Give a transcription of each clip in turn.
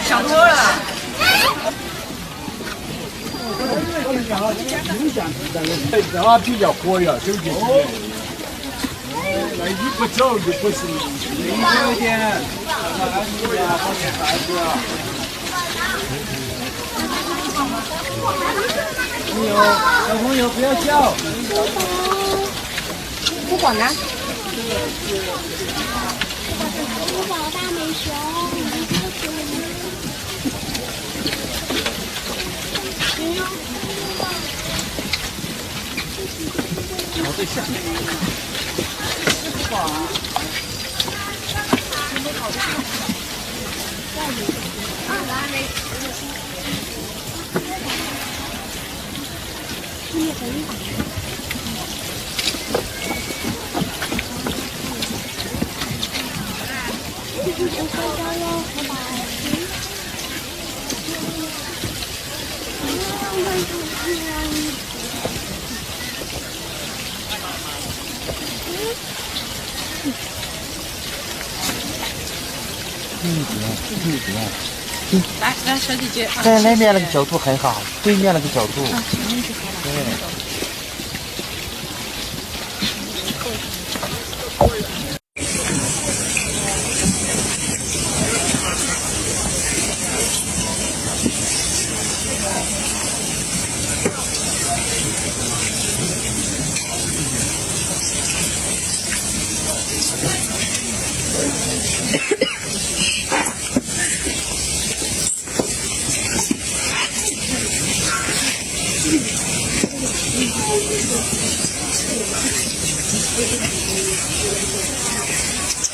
想多了。这话比较活跃，对不对？那你不走就不是你有点安静啊，好点孩子啊。小朋友不要叫。不管了。宝大美熊。朝对象。哇！来来，小姐姐，在那面那个角度很好，对面那个角度。对。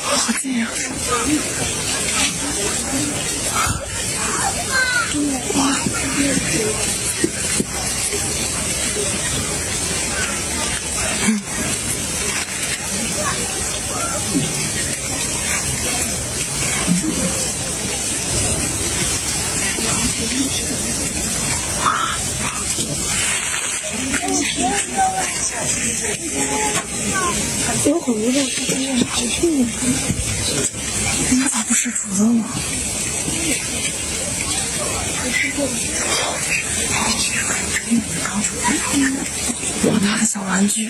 好近呀！哇！有很多的这些好近呀！他咋不是主动啊？哇，他的小玩具，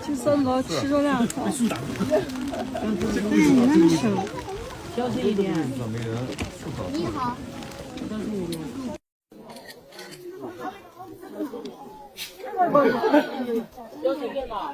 就三个吃热量好。你那么省，小心一点。你好。小心点吧。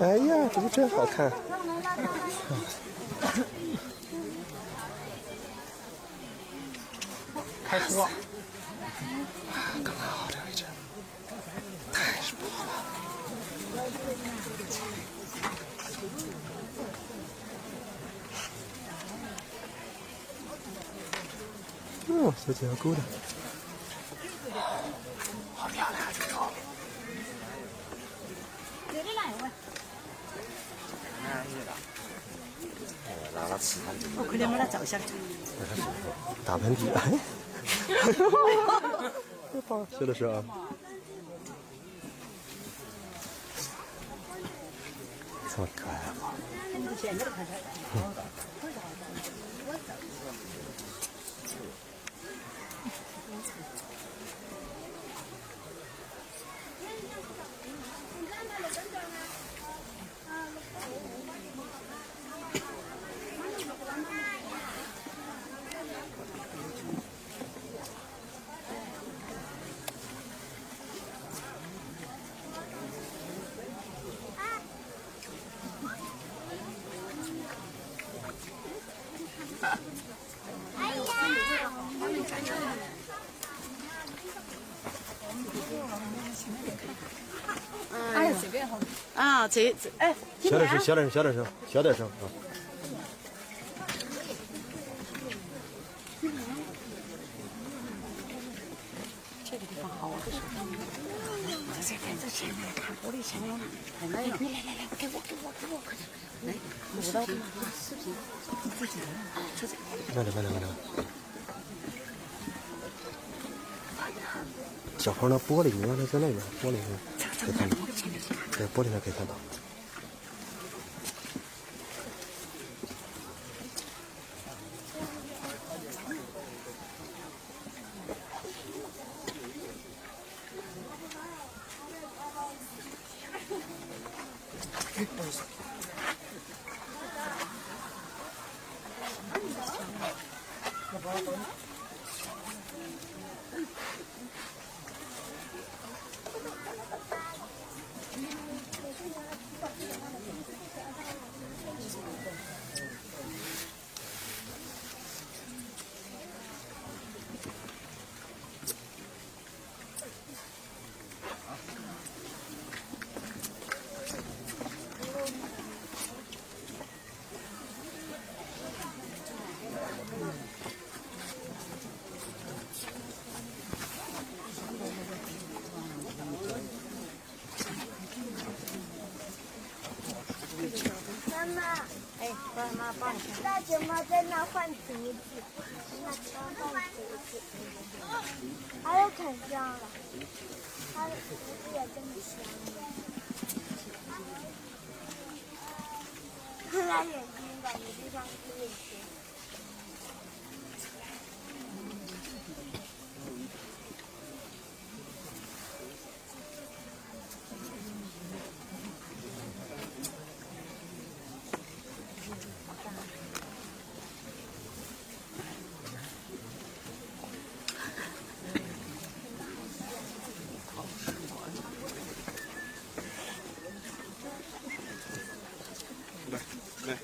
哎呀，怎么真好看！开车。刚刚好这位置，太舒服了。哦，小姐要勾的，好漂亮啊，这个。拿了吃饭。我可怜把它照相。打喷嚏，哎，是的是啊。这么可爱吗？哎，随便好。啊，哎，小点声，小点声，小点声，小点声啊！这个地方好，我不说。在前面看玻璃前面，来来来，给我，快点，来，我到视频，自己来，就这个。慢点，慢点，慢点。小鹏，那玻璃，你让他在那边，玻璃上可以看到，在玻璃上可以看到。妈妈，哎，帮妈帮你看。大舅妈在那换竹子，那刚换竹子，还有啃香了，它的竹子也这么香。看它眼睛感觉就像是眼睛。来。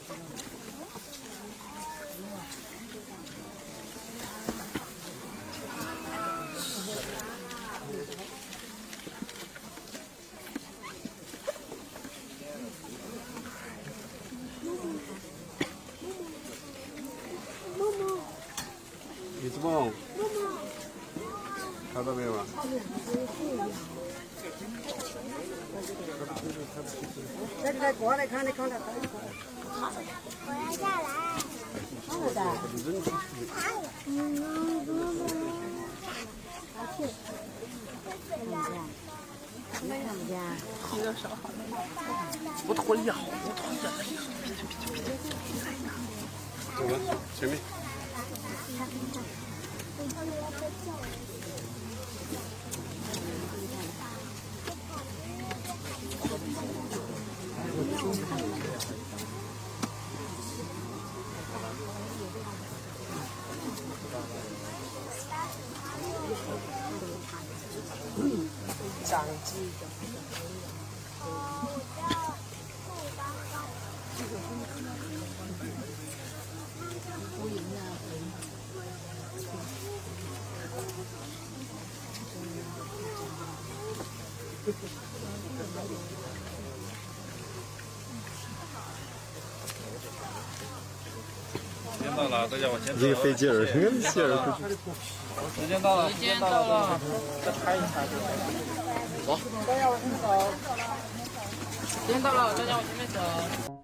李子梦，看到没有啊？在过来看的，看到。我要下来。好的。看不见。有点少。我脱了，我脱了。走了，前面。长鸡的。时间到了，大家往前走。一个费劲儿，这个劲儿。时间到了，时间到了，再拍一下。走。时间到了，大家往前面走。